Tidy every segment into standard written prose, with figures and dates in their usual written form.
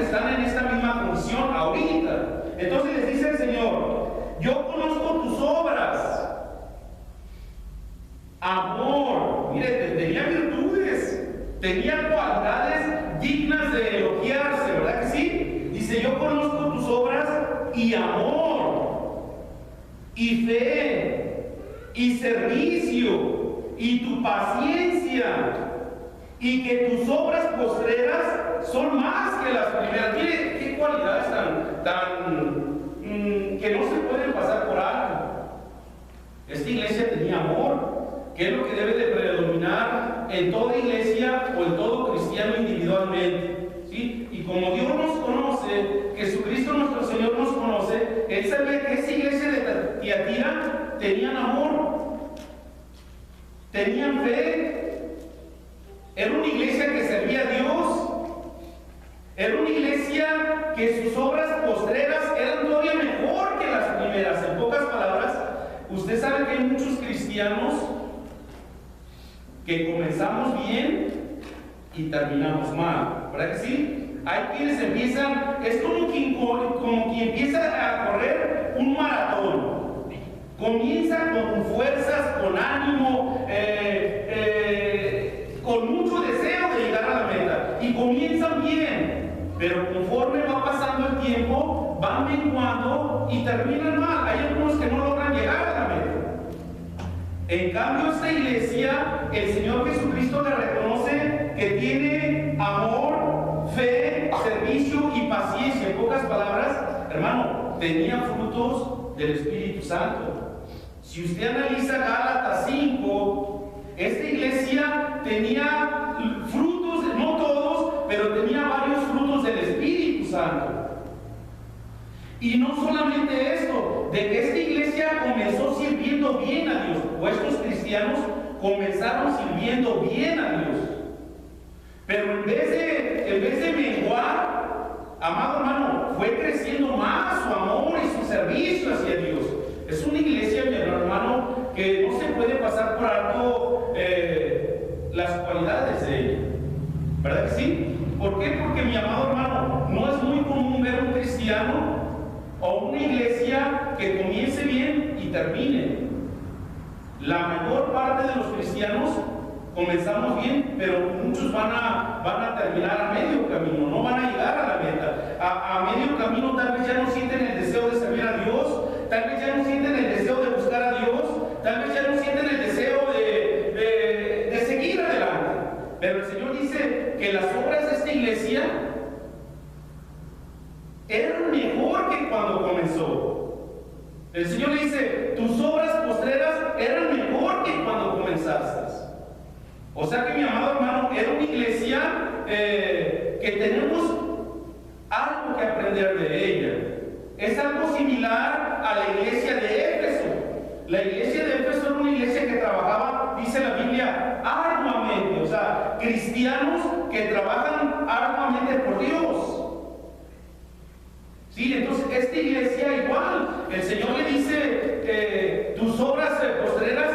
que están en esta misma condición ahorita. Entonces les dice el Señor: yo conozco tus obras, amor. Mire, tenía virtudes, tenía cualidades dignas de elogiarse, ¿verdad que sí? Dice: yo conozco tus obras y amor, y fe, y servicio, y tu paciencia, y que tus obras postreras son más que las primeras. Mire, qué cualidades que no se pueden pasar por alto. Esta iglesia tenía amor, que es lo que debe de predominar en toda iglesia o en todo cristiano individualmente, ¿sí? Y como Dios nos conoce, Jesucristo nuestro Señor nos conoce, Él sabía que esa iglesia de Tiatira tenían amor, tenían fe, era una iglesia que servía a Dios, era una iglesia que sus obras postreras eran todavía mejor que las primeras. En pocas palabras, usted sabe que hay muchos cristianos que comenzamos bien y terminamos mal, ¿verdad que sí? Hay quienes empiezan, es como quien empieza a correr un maratón. Comienza con fuerzas, con ánimo, con mucho deseo de llegar a la meta, y comienzan bien, pero conforme va pasando el tiempo van menguando y terminan mal. Hay algunos que no logran llegar a la meta. En cambio, esta iglesia, el Señor Jesucristo le reconoce que tiene amor, fe, servicio y paciencia. En pocas palabras, hermano, tenía frutos del Espíritu Santo. Si usted analiza Gálatas 5, esta iglesia tenía frutos, no todos, pero tenía varios frutos del Espíritu Santo. Y no solamente esto, de que esta iglesia comenzó sirviendo bien a Dios, o estos cristianos comenzaron sirviendo bien a Dios. Pero en vez de menguar, amado hermano, fue creciendo más su amor y su servicio hacia Dios. Es una iglesia, mi hermano, que no se puede pasar por alto las cualidades de ella. ¿Verdad que sí? ¿Por qué? Porque, mi amado hermano, no es muy común ver un cristiano o una iglesia que comience bien y termine. La mayor parte de los cristianos comenzamos bien, pero muchos van a terminar a medio camino, no van a llegar a la meta. A medio camino tal vez ya no sienten el deseo de servir a Dios, tal vez ya no sienten el deseo de buscar a Dios, tal vez ya no sienten el deseo de seguir adelante. Pero el Señor dice que las obras de esta iglesia eran mejor que cuando comenzó. El Señor le dice: tus obras postreras eran mejor que cuando comenzaste. O sea que, mi amado hermano, era una iglesia que tenemos algo que aprender de ella. Es algo similar a la iglesia de Éfeso. La iglesia de Éfeso era una iglesia que trabajaba, dice la Biblia, arduamente. O sea, cristianos que trabajan arduamente por Dios. Sí, entonces esta iglesia igual, el Señor le dice: tus obras postreras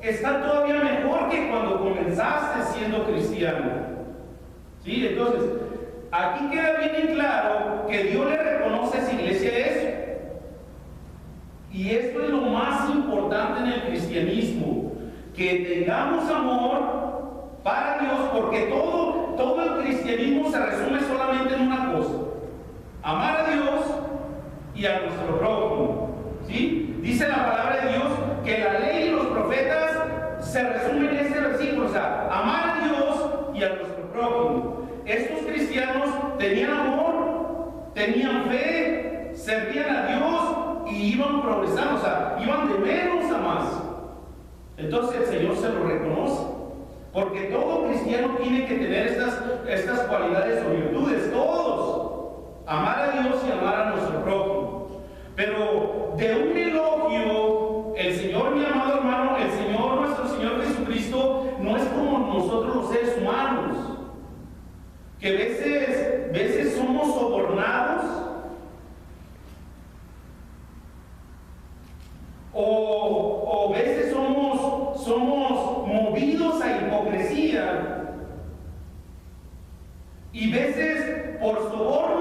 están todavía mejor que cuando comenzaste siendo cristiano. Sí, entonces aquí queda bien claro que Dios le reconoce a esa iglesia eso. Y esto es lo más importante en el cristianismo, que tengamos amor para Dios, porque todo el cristianismo se resume solamente en una cosa: amar a Dios y a nuestro prójimo. ¿Sí? Dice la palabra de Dios que la ley y los profetas se resumen en este versículo, o sea, amar a Dios y a nuestro prójimo. Estos cristianos tenían amor, tenían fe, servían a Dios y iban progresando, o sea, iban de menos a más. Entonces el Señor se lo reconoce, porque todo cristiano tiene que tener estas cualidades o virtudes, todos: amar a Dios y amar a nuestro prójimo. Pero de un elogio, el Señor, mi amado hermano, el Señor, nuestro Señor Jesucristo, no es como nosotros los seres humanos, que veces somos sobornados o veces somos movidos a hipocresía, y veces por soborno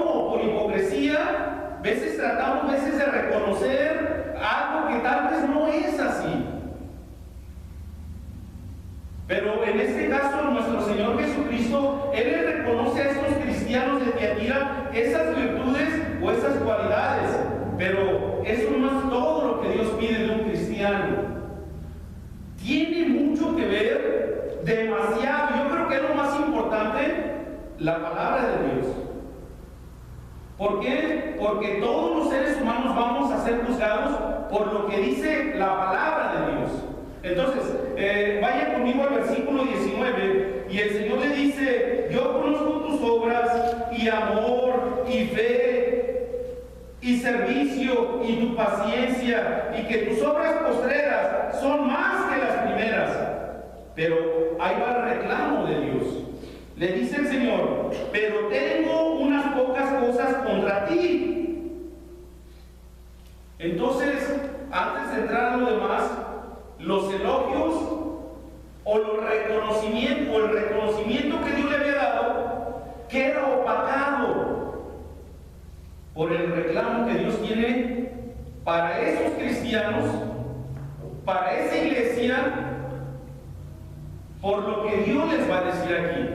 cristianos de Tiatira esas virtudes o esas cualidades, pero eso no es todo lo que Dios pide de un cristiano. Tiene mucho que ver, demasiado. Yo creo que es lo más importante, la palabra de Dios. ¿Por qué? Porque todos los seres humanos vamos a ser juzgados por lo que dice la palabra de Dios. Entonces, vaya conmigo al versículo 19, y el Señor le dice: yo conozco tus obras, y amor, y fe, y servicio, y tu paciencia, y que tus obras postreras son más que las primeras. Pero ahí va el reclamo de Dios. Le dice el Señor: pero tengo unas pocas cosas contra ti. Entonces, antes de entrar a lo demás, los elogios o el reconocimiento que Dios le había dado queda opacado por el reclamo que Dios tiene para esos cristianos, para esa iglesia, por lo que Dios les va a decir aquí.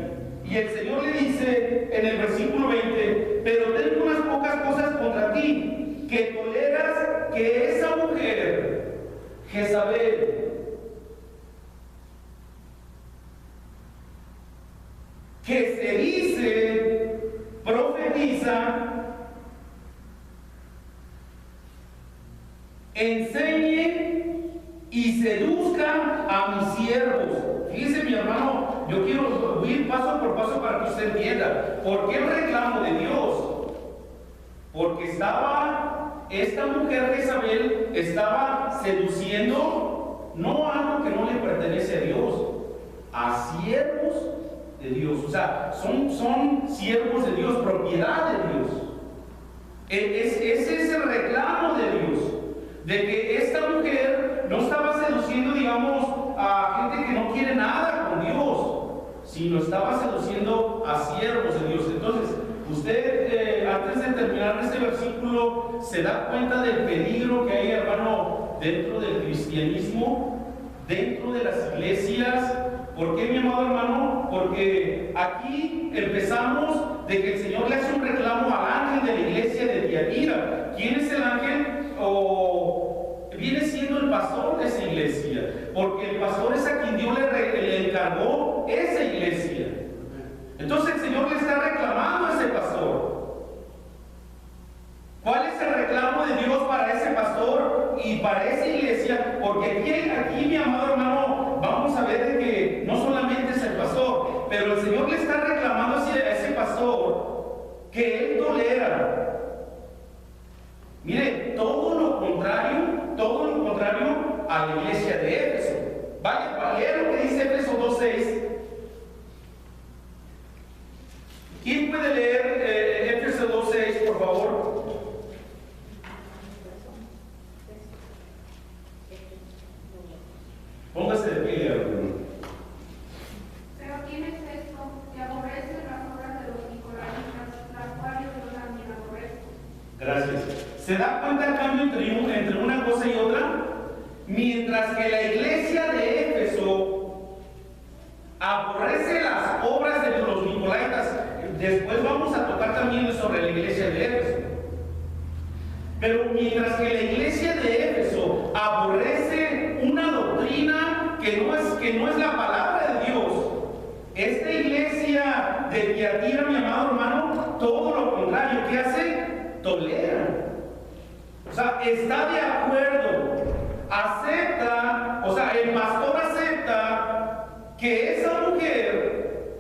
Y el Señor le dice en el versículo 20: pero tengo unas pocas cosas contra ti, que toleras que esa mujer, Jezabel, que se dice profetiza, enseñe y seduzca a mis siervos. Fíjese, mi hermano, yo quiero ir paso por paso para que usted entienda. ¿Por qué el reclamo de Dios? Porque esta mujer Jezabel estaba seduciendo no algo que no le pertenece a Dios, a siervos de Dios. O sea, son siervos de Dios, propiedad de Dios. Ese es el reclamo de Dios, de que esta mujer no estaba seduciendo, digamos, a gente que no quiere nada con Dios, sino estaba seduciendo a siervos de Dios. Entonces, usted, antes de terminar este versículo, se da cuenta del peligro que hay, hermano, dentro del cristianismo, dentro de las iglesias. ¿Por qué, mi amado hermano? Porque aquí empezamos de que el Señor le hace un reclamo al ángel de la iglesia de Tiatira. ¿Quién es el ángel? Viene siendo el pastor de esa iglesia, porque el pastor es a quien Dios le encargó esa iglesia. Entonces el Señor le está reclamando a ese pastor. ¿Cuál es el reclamo de Dios para ese pastor y para esa iglesia? Porque aquí, mi amado hermano, vamos a ver de que no solamente es el pastor, pero el Señor le está reclamando a ese pastor que él tolera. Mire, todo lo contrario a la iglesia de Éfeso. Vaya, lea lo que dice Éfeso 2:6. ¿Quién puede leer Éfeso 2:6, por favor? Póngase de pie, hermano. Pero ¿quién es esto que aborrece las obras de los nicolaitas, las cuales yo también aborrezco? Gracias. ¿Se da cuenta el cambio entre una cosa y otra? Mientras que la iglesia de Éfeso aborrece las obras de los nicolaitas, después vamos a tocar también sobre la iglesia de Éfeso. Pero mientras que la iglesia de Éfeso aborrece una doctrina que no es la palabra de Dios, esta iglesia de Tiatira, mi amado hermano, todo lo contrario. ¿Qué hace? Tolera. O sea, está de acuerdo, acepta, o sea, el pastor acepta que esa mujer,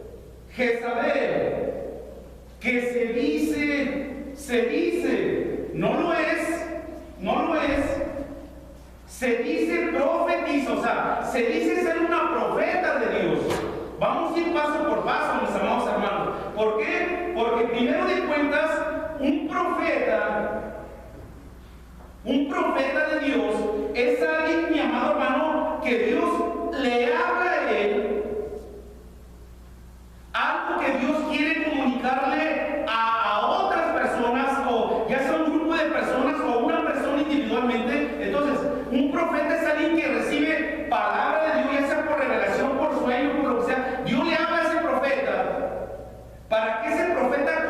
Jezabel, que se dice, no lo es, se dice profetiza, o sea, se dice ser una profeta de Dios. Vamos a ir paso por paso, mis amados hermanos. ¿Por qué? Porque primero de cuentas, un profeta de Dios es alguien, mi amado hermano, que Dios le habla a él algo que Dios quiere comunicarle a otras personas, o ya sea un grupo de personas o una persona individualmente. Entonces, un profeta es alguien que recibe palabra de Dios, ya sea por revelación, por sueño, por lo que sea. Dios le habla a ese profeta para que ese profeta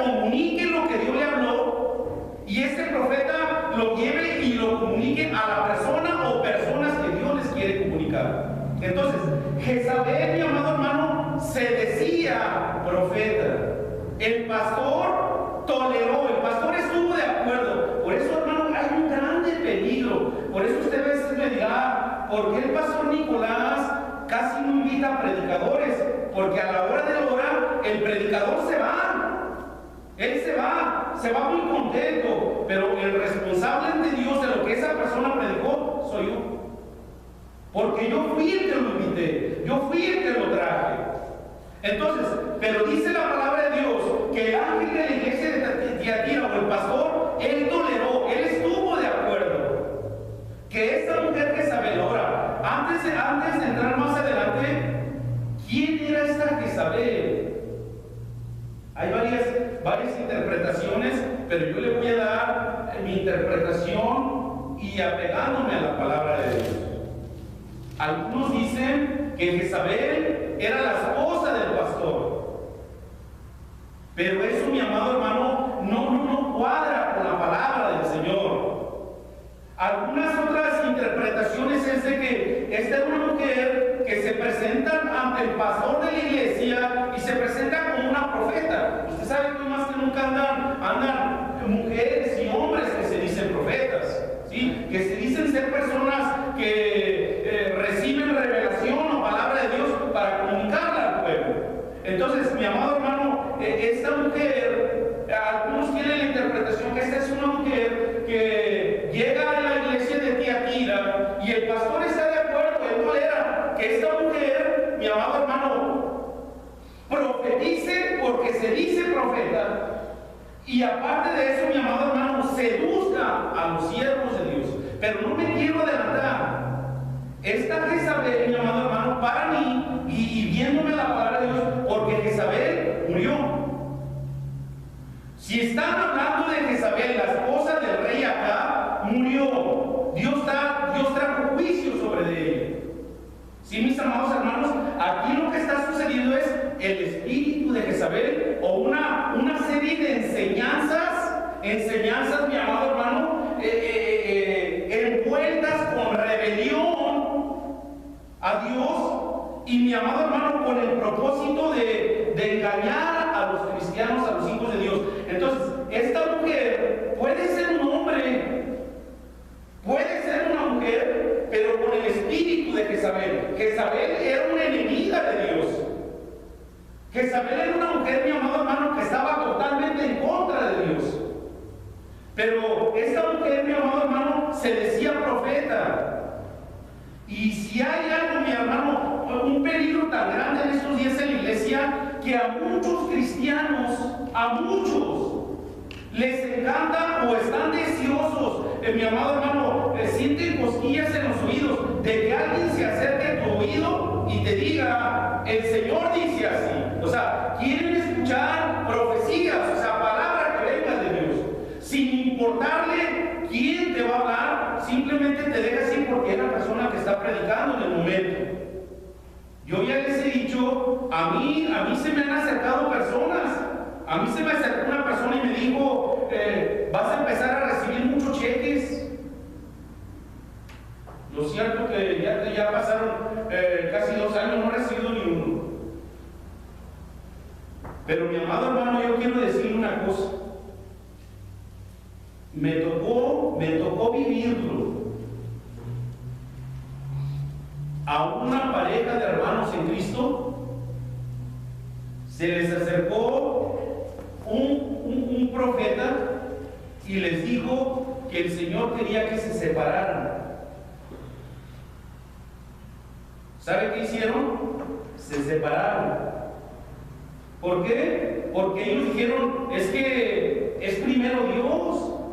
¿por qué el pastor Nicolás casi no invita a predicadores? Porque a la hora de la hora el predicador se va. Él se va muy contento, pero el responsable ante Dios de lo que esa persona predicó soy yo. Porque yo fui el que lo invité, yo fui el que lo traje. Entonces, pero dice la palabra de Dios que el ángel de la iglesia de Tiatira o el pastor, él toleró, él estuvo de acuerdo. Que esta mujer Jezabel, ahora, antes de entrar más adelante, ¿quién era esta Jezabel? Hay varias interpretaciones, pero yo le voy a dar mi interpretación y apegándome a la palabra de Dios. Algunos dicen que Jezabel era la esposa del pastor, pero eso, mi amado hermano, no cuadra con la palabra del Señor. Algunas otras interpretaciones es de que esta es una mujer que se presenta ante el pastor de la iglesia y se presenta como una profeta. Usted sabe que más que nunca andan mujeres y hombres que se dicen profetas, ¿sí? Que se dicen ser personas que reciben revelación o palabra de Dios para comunicarla al pueblo. Entonces, mi amado hermano, esta mujer, algunos tienen la interpretación que esta es una mujer que llega a la iglesia de Tiatira y el pastor está de acuerdo, él tolera que esta mujer, mi amado hermano, profetice porque se dice profeta, y aparte de eso, mi amado hermano, seduzca a los siervos de Dios. Pero no me quiero adelantar. Esta Jezabel, mi amado hermano, para mí, y viéndome la palabra de Dios, porque Jezabel murió. Si están hablando de Jezabel, la esposa del rey acá, murió. Dios trajo juicio sobre ella. Sí, mis amados hermanos, aquí lo que está sucediendo es el espíritu de Jezabel o una serie de enseñanzas, mi amado hermano, envueltas con rebelión a Dios y, mi amado hermano, con el propósito de engañar a los cristianos, a los hijos de Dios. Entonces, esta mujer puede ser un hombre, puede ser una mujer, pero con el espíritu de Jezabel. Jezabel era una enemiga de Dios. Jezabel era una mujer, mi amado hermano, que estaba totalmente en contra de Dios. Pero esta mujer, mi amado hermano, se decía profeta. Y si hay algo, mi hermano, un peligro tan grande en estos días en la iglesia, que a muchos cristianos, a muchos, les encanta o están deseosos, mi amado hermano, sienten cosquillas en los oídos de que alguien se acerque a tu oído y te diga, el Señor dice así. O sea, quieren escuchar profecías, o sea, palabra que venga de Dios, sin importarle quién te va a hablar, simplemente te deja así porque es la persona que está predicando en el momento. Yo ya les he dicho, a mí se me han acercado personas. A mí se me acercó una persona y me dijo, vas a empezar a recibir muchos cheques. Lo cierto que ya pasaron casi 2 años, no he recibido ni uno. Pero, mi amado hermano, yo quiero decirle una cosa. Me tocó vivirlo. A una pareja de hermanos en Cristo se les acercó un profeta y les dijo que el Señor quería que se separaran. ¿Sabe qué hicieron? Se separaron. ¿Por qué? Porque ellos dijeron, es que es primero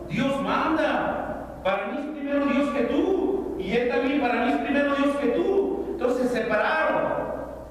Dios manda. Para mí es primero Dios que tú, y Él también para mí es primero Dios que tú. Entonces se separaron.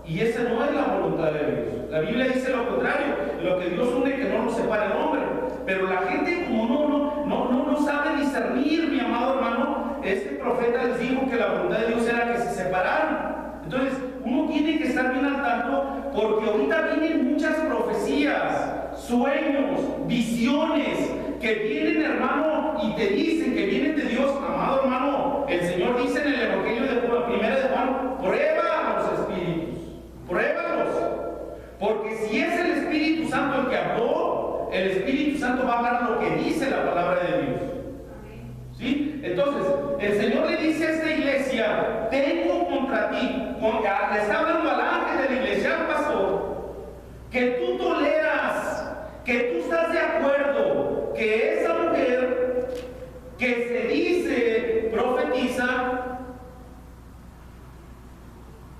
Y esa no es la voluntad de Dios. La Biblia dice lo contrario, lo que Dios une que no lo separe el hombre. Pero la gente, como no sabe discernir, mi amado hermano, este profeta les dijo que la voluntad de Dios era que se separaran. Entonces, uno tiene que estar bien al tanto, porque ahorita vienen muchas profecías, sueños, visiones, que vienen, hermano, y te dicen que vienen de Dios. Amado hermano, el Señor dice en el Evangelio de Juan, 1 de Juan, prueba a los espíritus, pruébalos, porque si es el Espíritu Santo el que habló, el Espíritu Santo va a hablar lo que dice la palabra de Dios. ¿Sí? Entonces, el Señor le dice a esta iglesia: tengo contra ti, le está hablando al ángel de la iglesia, al pastor, que tú toleras, que tú estás de acuerdo que esa mujer que se dice profetiza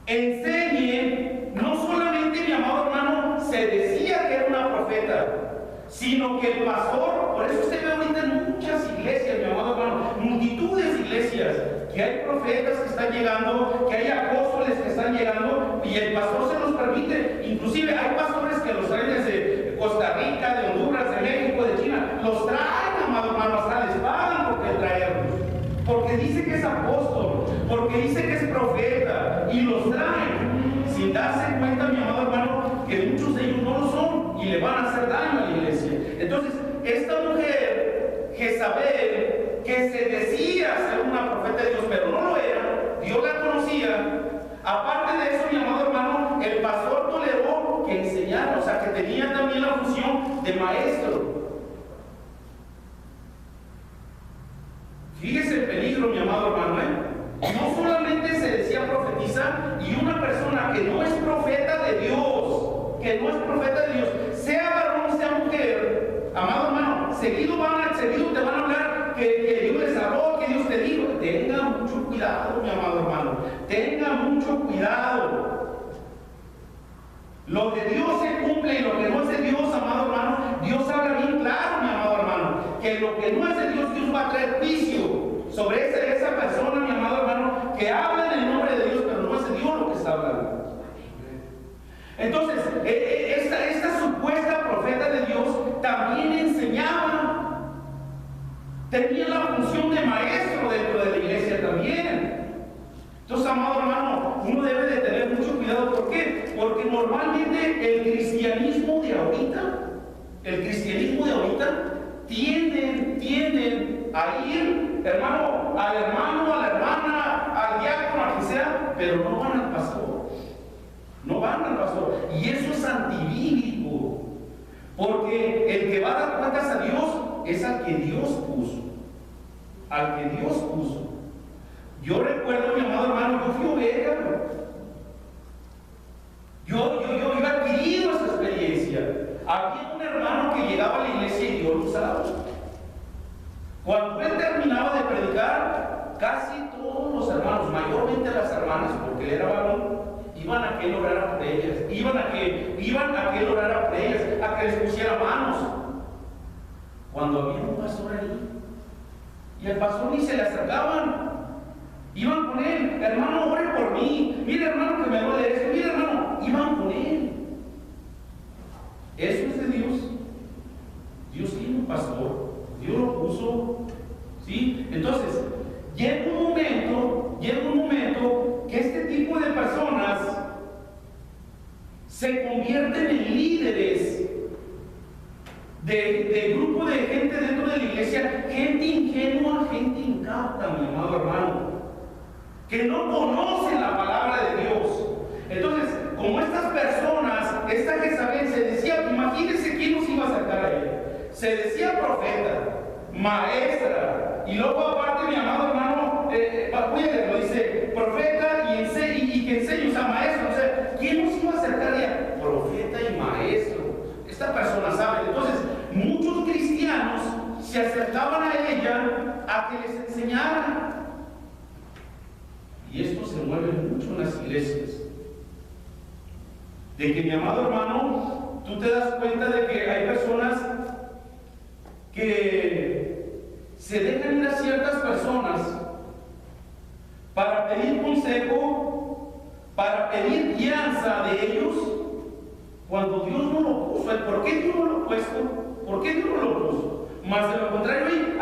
enseñe. No solamente, mi amado hermano, se decía que era una profeta, sino que el pastor, por eso usted ve ahorita en muchas iglesias, mi amado hermano, multitudes de iglesias, que hay profetas que están llegando, que hay apóstoles que están llegando, y el pastor se los permite. Inclusive hay pastores que los traen desde Costa Rica, de Honduras, de México, de China, los traen, amado hermano, hasta les pagan porque traerlos, porque dice que es apóstol, porque dice que es profeta, y los traen sin darse cuenta, mi amado hermano, que muchos de ellos no lo son y le van a hacer daño a la iglesia. Entonces, esta mujer, Jezabel, que se decía ser una profeta de Dios, pero no lo era, Dios la conocía. Aparte de eso, mi amado hermano, el pastor toleró que enseñara, o sea, que tenía también la función de maestro. Fíjese el peligro, mi amado hermano, No solamente se decía profetiza, y una persona que no es profeta de Dios, sea varón, sea mujer, amado hermano, seguido te van a hablar que Dios les habló, que Dios te dijo. Tenga mucho cuidado, mi amado hermano, tenga mucho cuidado. Lo de Dios se cumple, y lo que no es de Dios, amado hermano, Dios habla bien claro, mi amado hermano, que lo que no es de Dios, Dios va a traer juicio sobre esa persona, mi amado hermano, que habla en el nombre de Dios, pero no es de Dios lo que está hablando. Entonces, esta supuesta profeta de Dios también enseñaba, tenía la función de maestro dentro de la iglesia también. Entonces, amado hermano, uno debe de tener mucho cuidado. ¿Por qué? Porque normalmente el cristianismo de ahorita tienden a ir, hermano, a la hermana, al diácono, a quien sea, pero no van al pastor. Y eso es antibíblico, porque el que va a dar cuentas a Dios es al que Dios puso. Yo recuerdo, mi amado hermano, yo fui oveja. Yo iba adquirido esa experiencia. Había un hermano que llegaba a la iglesia y Dios lo usaba. Cuando él terminaba de predicar, casi todos los hermanos, mayormente las hermanas, porque él era varón, iban a que él orara por ellas, iban a que él orara por ellas, a que les pusiera manos. Cuando había un pastor ahí, y el pastor ni se le acercaban, iban con él: hermano, ore por mí, mire hermano que me duele esto, mire hermano, iban con él. Eso es de Dios. Dios tiene un pastor, Dios lo puso, ¿sí? Entonces, llega un momento que este tipo de personas se convierten en líderes de grupo de gente dentro de la iglesia, gente ingenua, gente incauta, mi amado hermano, que no conocen la palabra de Dios. Entonces, como estas personas, esta Jezabel se decía, imagínense quién nos iba a sacar a ella. Se decía profeta, maestra, y luego aparte, mi amado hermano, lo dice profeta y que enseña, o sea, maestro. O sea, ¿quién nos iba a acercar a ella? Profeta y maestro. Esta persona sabe. Entonces, muchos cristianos se acercaban a ella a que les enseñara. Y esto se mueve mucho en las iglesias. De que, mi amado hermano, tú te das cuenta de que hay personas que se dejan ir a ciertas personas para pedir consejo, para pedir guianza de ellos, cuando Dios no lo puso. ¿Por qué Dios no lo ha puesto? ¿Por qué Dios no lo puso? Más de lo contrario, hay